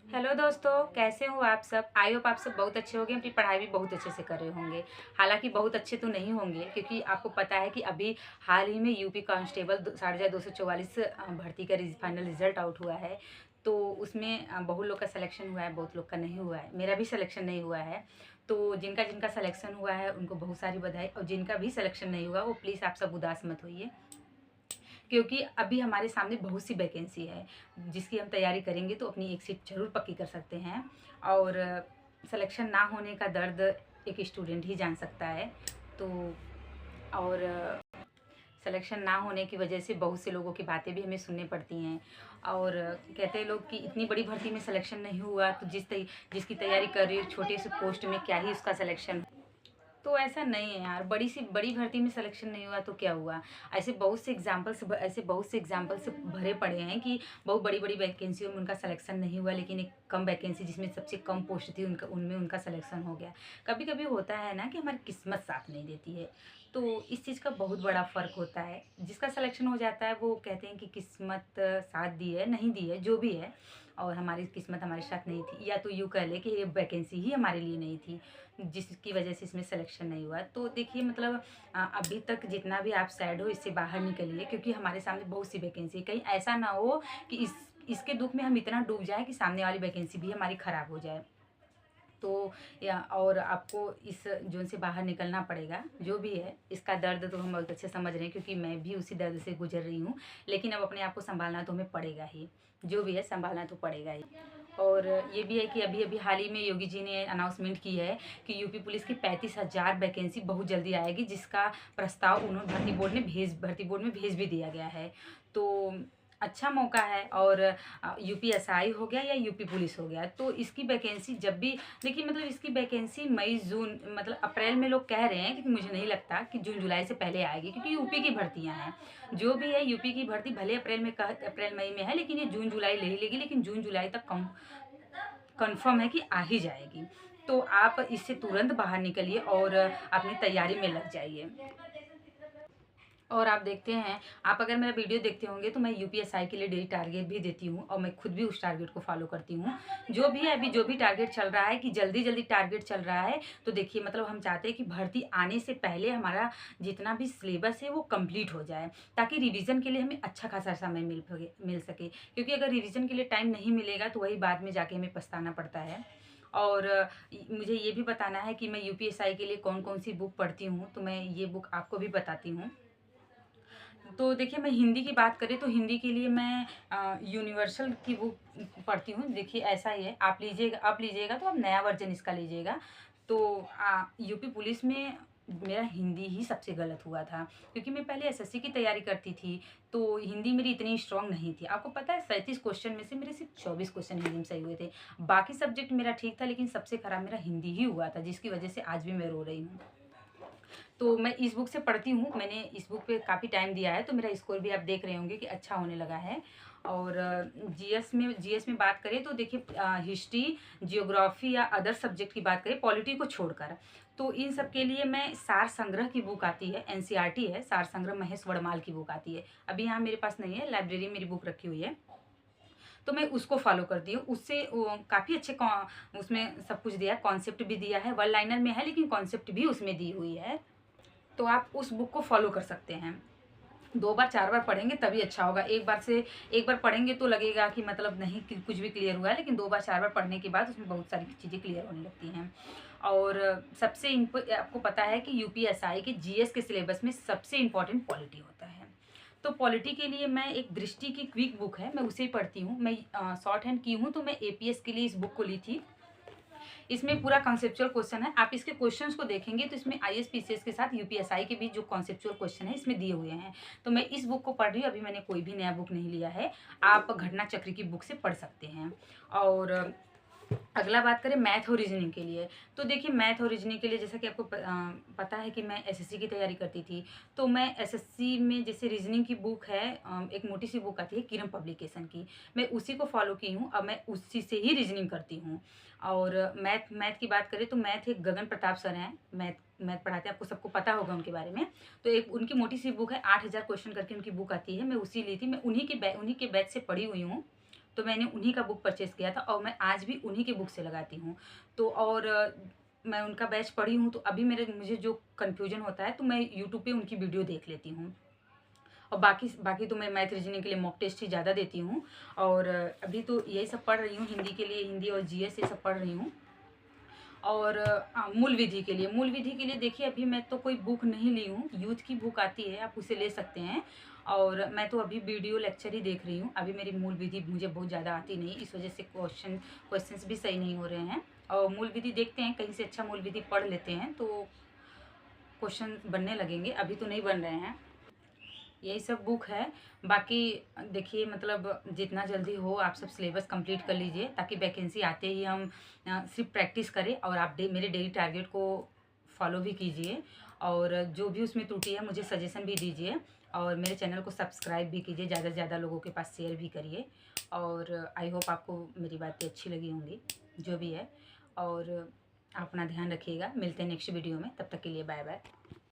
Hello दोस्तों, कैसे हो आप सब। आई होप आप सब बहुत अच्छे होंगे, अपनी पढ़ाई भी बहुत अच्छे से कर रहे होंगे। हालांकि बहुत अच्छे तो नहीं होंगे, क्योंकि आपको पता है कि अभी हाल ही में यूपी कांस्टेबल 2,244 भर्ती का फाइनल रिजल्ट आउट हुआ है। तो उसमें बहुत लोग का सिलेक्शन हुआ है, बहुत लोग का नहीं हुआ है। मेरा भी सिलेक्शन नहीं हुआ है। तो जिनका जिनका सिलेक्शन हुआ है उनको बहुत सारी बधाई, और जिनका भी सिलेक्शन नहीं हुआ वो प्लीज़ आप सब उदास मत होइए, क्योंकि अभी हमारे सामने बहुत सी वैकेंसी है जिसकी हम तैयारी करेंगे तो अपनी एक सीट ज़रूर पक्की कर सकते हैं। और सिलेक्शन ना होने का दर्द एक स्टूडेंट ही जान सकता है। तो और सिलेक्शन ना होने की वजह से बहुत से लोगों की बातें भी हमें सुननी पड़ती हैं। और कहते हैं लोग कि इतनी बड़ी भर्ती में सिलेक्शन नहीं हुआ तो जिसकी तैयारी कर रही हो छोटे से पोस्ट में क्या ही उसका सिलेक्शन। तो ऐसा नहीं है यार, बड़ी भर्ती में सिलेक्शन नहीं हुआ तो क्या हुआ। ऐसे बहुत से एग्जाम्पल्स भरे पड़े हैं कि बहुत बड़ी बड़ी वैकेंसियों में उनका सिलेक्शन नहीं हुआ, लेकिन एक कम वैकेंसी जिसमें सबसे कम पोस्ट थी उनका उनमें उनका सिलेक्शन हो गया। कभी कभी होता है ना कि हमारी किस्मत साथ नहीं देती है। तो इस चीज़ का बहुत बड़ा फ़र्क होता है। जिसका सिलेक्शन हो जाता है वो कहते हैं कि किस्मत साथ दी है, नहीं दी है, जो भी है। और हमारी किस्मत हमारे साथ नहीं थी, या तो यूँ कह ले कि ये वैकेंसी ही हमारे लिए नहीं थी, जिसकी वजह से इसमें सिलेक्शन नहीं हुआ। तो देखिए मतलब अभी तक जितना भी आप सैड हो इससे बाहर निकलिए, क्योंकि हमारे सामने बहुत सी वैकेंसी है। कहीं ऐसा ना हो कि इसके दुख में हम इतना डूब जाए कि सामने वाली वैकेंसी भी हमारी ख़राब हो जाए। तो या और आपको इस जोन से बाहर निकलना पड़ेगा। जो भी है इसका दर्द तो हम बहुत अच्छे समझ रहे हैं, क्योंकि मैं भी उसी दर्द से गुजर रही हूँ। लेकिन अब अपने आप को संभालना तो हमें पड़ेगा ही। जो भी है संभालना तो पड़ेगा ही। और ये भी है कि अभी अभी हाल ही में योगी जी ने अनाउंसमेंट की है कि यूपी पुलिस की 35,000 वैकेंसी बहुत जल्दी आएगी, जिसका प्रस्ताव उन्होंने भर्ती बोर्ड में भेज भी दिया गया है। तो अच्छा मौका है। और यूपीएसआई हो गया या यूपी पुलिस हो गया, तो इसकी वैकेंसी जब भी देखिए मतलब इसकी वैकेंसी मई जून मतलब अप्रैल में लोग कह रहे हैं, क्योंकि मुझे नहीं लगता कि जून जुलाई से पहले आएगी, क्योंकि यूपी की भर्तियां हैं। जो भी है यूपी की भर्ती भले अप्रैल मई में है, लेकिन ये जून जुलाई ले ही लेगी, लेकिन जून जुलाई तक कंफर्म है कि आ ही जाएगी। तो आप इससे तुरंत बाहर निकलिए और अपनी तैयारी में लग जाइए। और आप देखते हैं, आप अगर मेरा वीडियो देखते होंगे तो मैं यूपीएसआई के लिए डेली टारगेट भी देती हूँ, और मैं खुद भी उस टारगेट को फॉलो करती हूँ। जो भी है अभी जो भी टारगेट चल रहा है कि जल्दी जल्दी टारगेट चल रहा है, तो देखिए मतलब हम चाहते हैं कि भर्ती आने से पहले हमारा जितना भी सिलेबस है वो कंप्लीट हो जाए, ताकि रिवीजन के लिए हमें अच्छा खासा समय मिल सके। क्योंकि अगर रिवीजन के लिए टाइम नहीं मिलेगा तो वही बाद में जाके हमें पछताना पड़ता है। और मुझे ये भी बताना है कि मैं यूपीएसआई के लिए कौन कौन सी बुक पढ़ती हूँ, तो मैं ये बुक आपको भी बताती हूँ। तो देखिए मैं हिंदी की बात करें तो हिंदी के लिए मैं यूनिवर्सल की बुक पढ़ती हूँ। देखिए ऐसा ही है, आप लीजिएगा तो आप नया वर्जन इसका लीजिएगा। तो यूपी पुलिस में मेरा हिंदी ही सबसे गलत हुआ था, क्योंकि मैं पहले एसएससी की तैयारी करती थी। तो हिंदी मेरी इतनी स्ट्रांग नहीं थी। आपको पता है 37 क्वेश्चन में से मेरे सिर्फ 24 क्वेश्चन हिंदी में सही हुए थे। बाकी सब्जेक्ट मेरा ठीक था, लेकिन सबसे खराब मेरा हिंदी ही हुआ था, जिसकी वजह से आज भी मैं रो रही हूँ। तो मैं इस बुक से पढ़ती हूँ, मैंने इस बुक पे काफ़ी टाइम दिया है, तो मेरा स्कोर भी आप देख रहे होंगे कि अच्छा होने लगा है। और जीएस में बात करें तो देखिए हिस्ट्री, जियोग्राफी या अदर सब्जेक्ट की बात करें पॉलिटी को छोड़कर, तो इन सब के लिए मैं सार संग्रह की बुक आती है, एनसीईआरटी है, सार संग्रह महेश वड़माल की बुक आती है। अभी यहाँ मेरे पास नहीं है, लाइब्रेरी में मेरी बुक रखी हुई है। तो मैं उसको फॉलो करती हूँ। उससे काफ़ी अच्छे उसमें सब कुछ दिया है, कॉन्सेप्ट भी दिया है, वन लाइनर में है लेकिन कॉन्सेप्ट भी उसमें दी हुई है। तो आप उस बुक को फॉलो कर सकते हैं। 2 बार 4 बार पढ़ेंगे तभी अच्छा होगा। एक बार पढ़ेंगे तो लगेगा कि मतलब नहीं कि कुछ भी क्लियर हुआ है, लेकिन 2 बार 4 बार पढ़ने के बाद उसमें बहुत सारी चीज़ें क्लियर होने लगती हैं। और आपको पता है कि यूपीएसआई के जीएस के सिलेबस में सबसे इम्पोर्टेंट पॉलिटी होता है। तो पॉलिटी के लिए मैं एक दृष्टि की क्विक बुक है, मैं उसे पढ़ती हूँ। मैं शॉर्ट हैंड की हूँ, तो मैं एपीएस के लिए इस बुक को ली थी। इसमें पूरा कॉन्सेप्चुअल क्वेश्चन है। आप इसके क्वेश्चंस को देखेंगे तो इसमें आईएएस पीसीएस के साथ यूपीएसआई के बीच जो कॉन्सेप्चुअल क्वेश्चन है इसमें दिए हुए हैं। तो मैं इस बुक को पढ़ रही हूँ, अभी मैंने कोई भी नया बुक नहीं लिया है। आप घटना चक्र की बुक से पढ़ सकते हैं। और अगला बात करें मैथ और रीजनिंग के लिए, तो देखिए मैथ और रीजनिंग के लिए जैसा कि आपको पता है कि मैं एसएससी की तैयारी करती थी। तो मैं एसएससी में जैसे रीजनिंग की बुक है, एक मोटी सी बुक आती है किरम पब्लिकेशन की, मैं उसी को फॉलो की हूँ। अब मैं उसी से ही रीजनिंग करती हूँ। और मैथ की बात करें तो मैथ एक गगन प्रताप सर हैं, मैथ पढ़ाते हैं, आपको सबको पता होगा उनके बारे में। तो एक उनकी मोटी सी बुक है, 8,000 क्वेश्चन करके उनकी बुक आती है, मैं उसी ली थी। मैं उन्हीं के बैच से पढ़ी हुई हूँ। तो मैंने उन्हीं का बुक परचेज़ किया था और मैं आज भी उन्हीं की बुक से लगाती हूँ। तो और मैं उनका बैच पढ़ी हूँ, तो अभी मुझे जो कन्फ्यूज़न होता है तो मैं यूट्यूब पे उनकी वीडियो देख लेती हूँ। और बाकी बाकी तो मैं मैथ रीजनिंग के लिए मॉक टेस्ट ही ज़्यादा देती हूँ। और अभी तो यही सब पढ़ रही हूँ, हिंदी के लिए हिंदी और जीएस ये सब पढ़ रही हूँ। और मूल विधि के लिए देखिए अभी मैं तो कोई बुक नहीं ली हूँ, यूथ की बुक आती है, आप उसे ले सकते हैं। और मैं तो अभी वीडियो लेक्चर ही देख रही हूँ। अभी मेरी मूल विधि मुझे बहुत ज़्यादा आती नहीं, इस वजह से क्वेश्चंस भी सही नहीं हो रहे हैं। और मूल विधि देखते हैं, कहीं से अच्छा मूल विधि पढ़ लेते हैं तो क्वेश्चन बनने लगेंगे, अभी तो नहीं बन रहे हैं। यही सब बुक है। बाकी देखिए मतलब जितना जल्दी हो आप सब सिलेबस कंप्लीट कर लीजिए, ताकि वैकेंसी आते ही हम सिर्फ प्रैक्टिस करें और आप मेरे डेली टारगेट को फॉलो भी कीजिए। और जो भी उसमें त्रुटि है मुझे सजेशन भी दीजिए, और मेरे चैनल को सब्सक्राइब भी कीजिए, ज़्यादा से ज़्यादा लोगों के पास शेयर भी करिए। और आई होप आपको मेरी बातें अच्छी लगी होंगी, जो भी है। और आप अपना ध्यान रखिएगा, मिलते हैं नेक्स्ट वीडियो में, तब तक के लिए बाय बाय।